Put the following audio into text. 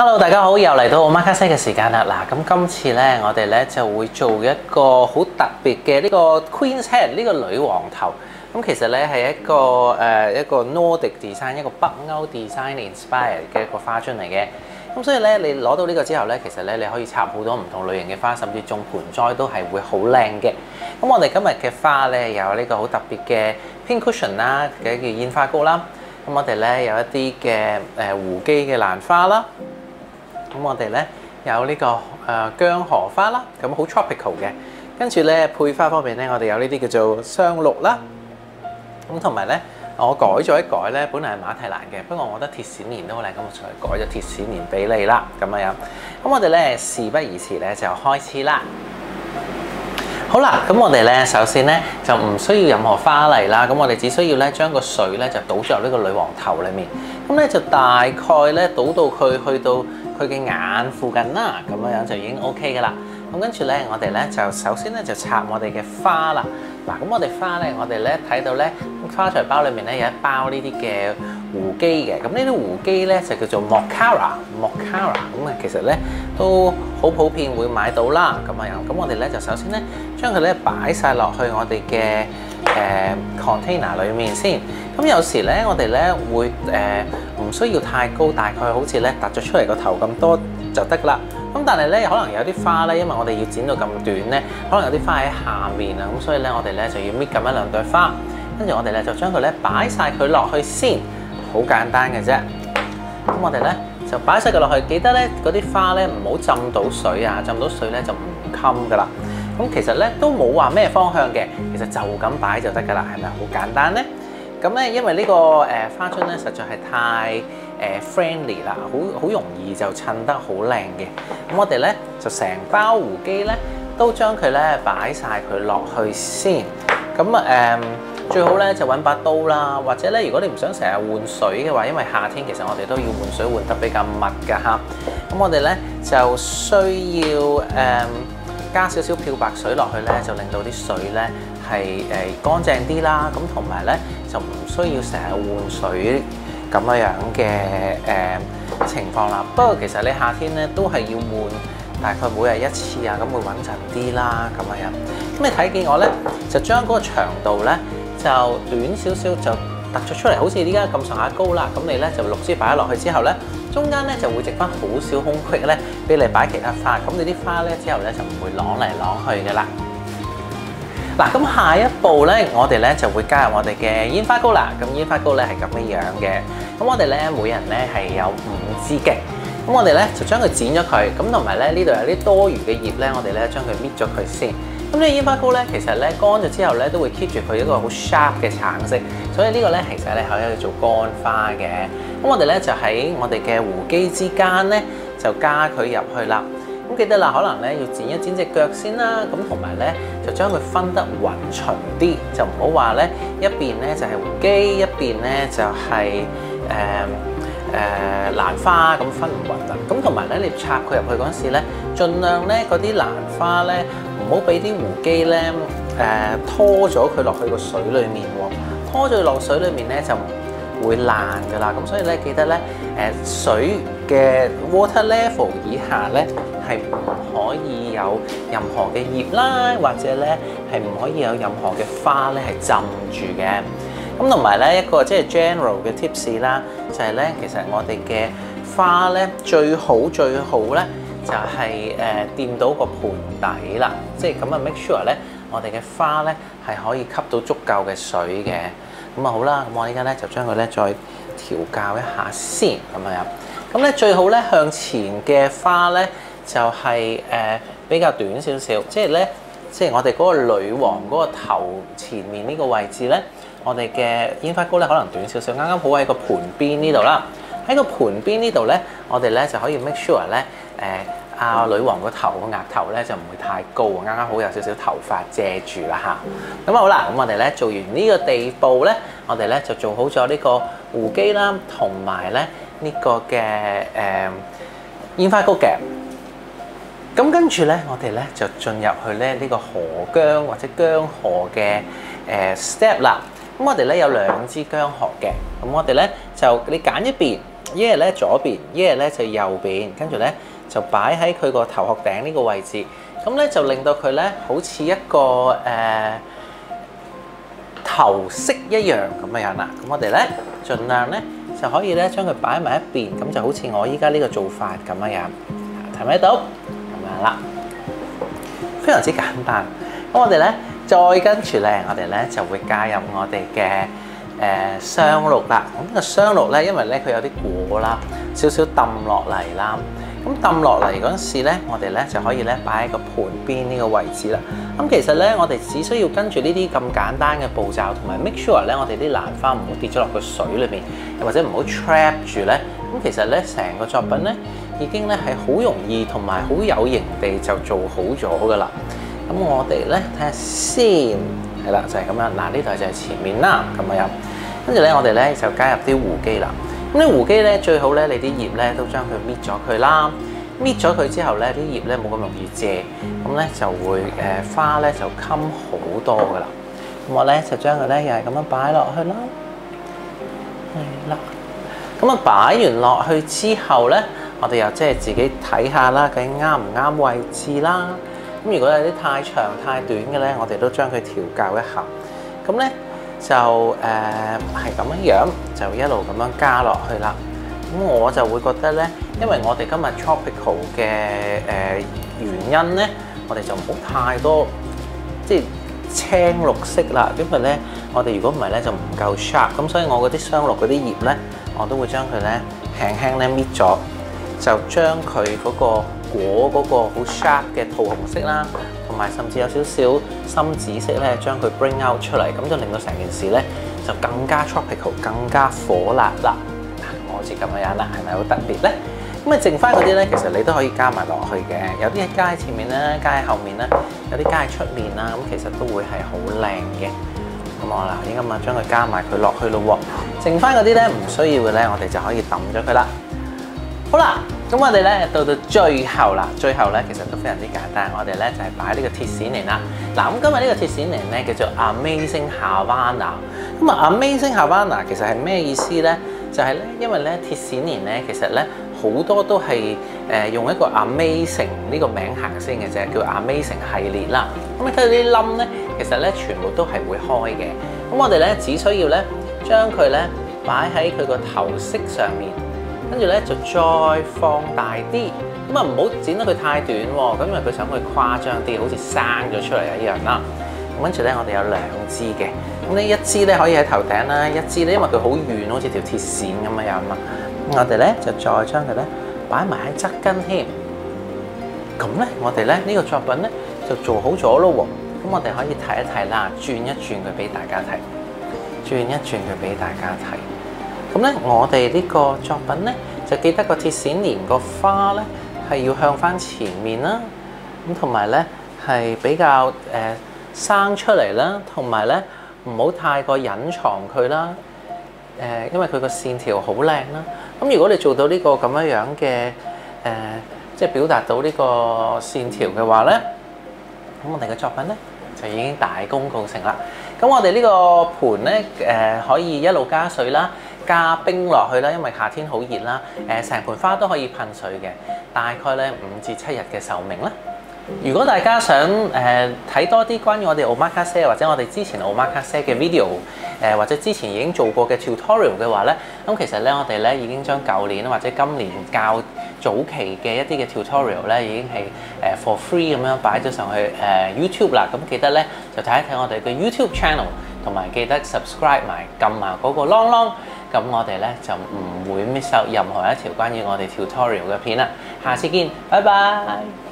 Hello， 大家好，又嚟到我媽卡西嘅時間啦。嗱，咁今次咧，我哋咧就會做一個好特別嘅呢個 Queen's Head 呢個女王頭。咁其實咧係一個 Nordic design， 一個北歐 design inspired 嘅一個花樽嚟嘅。咁所以咧，你攞到呢個之後咧，其實咧你可以插好多唔同類型嘅花，甚至種盆栽都係會好靚嘅。咁我哋今日嘅花咧有呢個好特別嘅 pink cushion 啦，嘅叫煙花膏啦。咁我哋咧有一啲嘅胡姬嘅蘭花啦。咁我哋咧有呢個薑荷花啦，咁好 tropical 嘅。跟住咧配花方面咧，我哋有呢啲叫做雙綠啦。咁同埋咧，我改咗一改咧，本來係馬蹄蘭嘅，不過我覺得鐵線蓮都好靚，咁我就改咗鐵線蓮俾你啦，咁樣。咁我哋咧事不宜遲咧，就開始啦。好啦，咁我哋咧首先咧就唔需要任何花泥啦，咁我哋只需要咧將個水咧就倒咗入呢個女王頭裡面，咁咧就大概咧倒到佢去到佢嘅眼附近啦，咁樣就已經 OK 噶啦。咁跟住咧，我哋咧就首先咧就插我哋嘅花啦。嗱，咁我哋花咧，我哋咧睇到咧花材包裏面咧有一包呢啲嘅胡姬嘅。咁呢啲胡姬咧就叫做 Mocara， 咁啊其實咧都好普遍會買到啦。咁樣，咁我哋咧就首先咧將佢咧擺晒落去我哋嘅container 裏面先。咁有時咧我哋咧會唔需要太高，大概好似咧突咗出嚟個頭咁多就得啦。咁但係咧可能有啲花咧，因為我哋要剪到咁短咧，可能有啲花喺下面啊，咁所以咧我哋咧就要搣咁一兩朵花，跟住我哋咧就將佢咧擺晒佢落去先，好簡單嘅啫。咁我哋咧就擺晒佢落去，記得咧嗰啲花咧唔好浸到水啊，浸到水咧就唔襟噶啦。咁其實咧都冇話咩方向嘅，其實就咁擺就得噶啦，係咪好簡單咧？咁咧因為呢個花樽咧實在係太friendly 啦，好容易就襯得好靚嘅。咁我哋咧就成包胡姬咧都將佢咧擺晒佢落去先。咁最好咧就揾把刀啦，或者咧如果你唔想成日換水嘅話，因為夏天其實我哋都要換水換得比較密㗎嚇。咁我哋咧就需要加少少漂白水落去咧，就令到啲水咧係乾淨啲啦。咁同埋咧就唔需要成日換水咁樣嘅情況啦。不過其實你夏天咧都係要換，大概每日一次啊，咁會穩陣啲啦咁樣。咁你睇見我咧就將嗰個長度咧就短少少，就突咗出嚟，好似依家咁上下高啦。咁你咧就6支擺落去之後咧，中間咧就會剩翻好少空隙咧，俾你擺其他花。咁你啲花咧之後咧就唔會啷嚟啷去嘅啦。嗱，咁下一步咧，我哋咧就會加入我哋嘅煙花膏啦。咁煙花膏咧係咁樣嘅。咁我哋咧每人咧係有5支嘅。咁我哋咧就將佢剪咗佢。咁同埋咧呢度有啲多餘嘅葉咧，我哋咧將佢搣咗佢先。咁呢個煙花膏咧，其實咧乾咗之後咧都會 keep 住佢一個好 sharp 嘅橙色。所以呢個咧其實你可以做乾花嘅。咁我哋咧就喺我哋嘅胡姬之間咧就加佢入去啦。咁記得啦，可能咧要剪一剪隻腳先啦，咁同埋咧就將佢分得勻循啲，就唔好話咧一邊咧就係胡姬，一邊咧就係蘭花咁分唔勻啦。咁同埋咧你插佢入去嗰陣時咧，盡量咧嗰啲蘭花咧唔好俾啲胡姬咧拖咗佢落去個水裡面喎，拖咗佢落水裡面咧就會爛㗎啦。咁所以咧記得咧水嘅 water level 以下咧係唔可以有任何嘅葉啦，或者咧係唔可以有任何嘅花咧係浸住嘅。咁同埋咧一個即係 general 嘅 tips 啦，就係咧其實我哋嘅花咧最好咧就係掂到個盆底啦，即係咁啊 make sure 咧我哋嘅花咧係可以吸到足夠嘅水嘅。咁啊好啦，咁我依家咧就將佢咧再調校一下先咁樣。咁咧最好咧向前嘅花咧就係比較短少少，即係我哋嗰個女王嗰個頭前面呢個位置咧，我哋嘅煙花膏咧可能短少少，啱啱好喺個盤邊呢度啦。喺個盤邊呢度咧，我哋咧就可以 make sure 咧女王個頭個額頭咧就唔會太高，啱啱好有少少頭髮遮住啦嚇。咁好啦，咁我哋咧做完呢個地步咧，我哋咧就做好咗呢個胡姬啦，同埋咧呢個嘅煙花膏嘅。咁跟住咧，我哋咧就進入去咧呢個荷薑或者薑荷嘅step 啦。咁我哋咧有2支薑荷嘅，咁我哋咧就你揀一邊。一係咧左邊，一係咧就右邊，跟住咧就擺喺佢個頭殼頂呢個位置，咁咧就令到佢咧好似一個頭飾一樣咁樣啦。咁我哋咧盡量咧就可以咧將佢擺埋一邊，咁就好似我依家呢個做法咁樣，睇唔睇到？咁樣啦，非常之簡單。咁我哋咧再跟住咧，我哋咧就會加入我哋嘅雙鹿啦。咁呢個雙鹿咧，因為咧佢有啲果啦，少少揼落嚟啦。咁揼落嚟嗰陣時咧，我哋咧就可以咧擺喺個盤邊呢個位置啦。咁其實咧，我哋只需要跟住呢啲咁簡單嘅步驟，同埋 make sure 咧，我哋啲蘭花唔好跌咗落個水裏面，又或者唔好 trap 住咧。咁其實咧，成個作品咧已經咧係好容易同埋好有型地就做好咗噶啦。咁我哋咧睇下先，係啦，就係咁樣。嗱，呢度就係前面啦，咁樣。跟住咧，我哋咧就加入啲糊機啦。咁啲糊機咧最好咧，你啲葉咧都將佢搣咗佢啦。搣咗佢之後咧，啲葉咧冇咁容易借，咁咧就會花咧就襟好多噶啦。咁我咧就將佢咧又係咁樣擺落去啦，係啦。咁啊擺完落去之後咧，我哋又即係自己睇下啦，究竟啱唔啱位置啦。咁如果有啲太長太短嘅咧，我哋都將佢調校一下。咁咧就係咁樣，就一路咁樣加落去啦。咁我就會覺得咧，因為我哋今日 tropical 嘅原因咧，我哋就唔好太多即係青綠色啦。因為咧，我哋如果唔係咧就唔夠 sharp。咁所以我嗰啲雙鹿嗰啲葉咧，我都會將佢咧輕輕咧搣咗，就將佢嗰個果嗰個好 sharp 嘅桃紅色啦，同埋甚至有少少深紫色咧，將佢 bring out 出嚟，咁就令到成件事咧就更加 tropical， 更加火辣啦。好似咁樣啦，係咪好特別咧？咁啊，剩翻嗰啲咧，其實你都可以加埋落去嘅。有啲加喺前面啦，加喺後面啦，有啲加喺出面啦。咁其實都會係好靚嘅。咁我啦，依家咪將佢加埋佢落去咯喎。剩翻嗰啲咧唔需要嘅咧，我哋就可以抌咗佢啦。好啦，咁我哋咧到最後啦，最後咧其實都非常之簡單。我哋咧就係擺呢個鐵線蓮啦。嗱，咁今日呢個鐵線蓮咧叫做 Amazing Havana。咁啊 ，Amazing Havana 其實係咩意思咧？就係咧，因為咧鐵線蓮咧，其實咧好多都係用一個 Amazing 呢個名行先嘅啫，叫 Amazing 系列啦。咁你睇到啲冧咧，其實咧全部都係會開嘅。咁我哋咧只需要咧將佢咧擺喺佢個頭飾上面，跟住咧就再放大啲。咁啊唔好剪得佢太短喎，咁因為佢想佢誇張啲，好似生咗出嚟一樣啦。咁跟住咧，我哋有兩支嘅。咁呢一支咧可以喺頭頂啦，一支咧因為佢好遠，好似條鐵線咁樣嘛。我哋咧就再將佢咧擺埋喺側跟添。咁咧，我哋咧呢個作品咧就做好咗咯喎。咁我哋可以睇一睇啦，轉一轉佢俾大家睇，轉一轉佢俾大家睇。咁咧，我哋呢個作品咧就記得個鐵線蓮個花咧係要向翻前面啦。咁同埋咧係比較生出嚟啦，同埋咧唔好太過隱藏佢啦。因為佢個線條好靚啦。咁如果你做到呢個咁樣嘅即係表達到呢個線條嘅話咧，咁我哋嘅作品咧就已經大功告成啦。咁我哋呢個盤咧可以一路加水啦，加冰落去啦，因為夏天好熱啦。成盆花都可以噴水嘅，大概咧5至7日嘅壽命啦。如果大家想睇多啲關於我哋 Omakase 或者我哋之前 Omakase 嘅 video，或者之前已經做過嘅 tutorial 嘅話咧，咁其實咧我哋咧已經將舊年或者今年較早期嘅一啲嘅 tutorial 咧已經係for free 咁樣擺咗上去YouTube 啦。咁記得咧就睇一睇我哋嘅 YouTube channel， 同埋記得 subscribe 埋撳埋嗰個 long long， 咁我哋咧就唔會 miss out任何一條關於我哋 tutorial 嘅片啦。下次見，拜拜。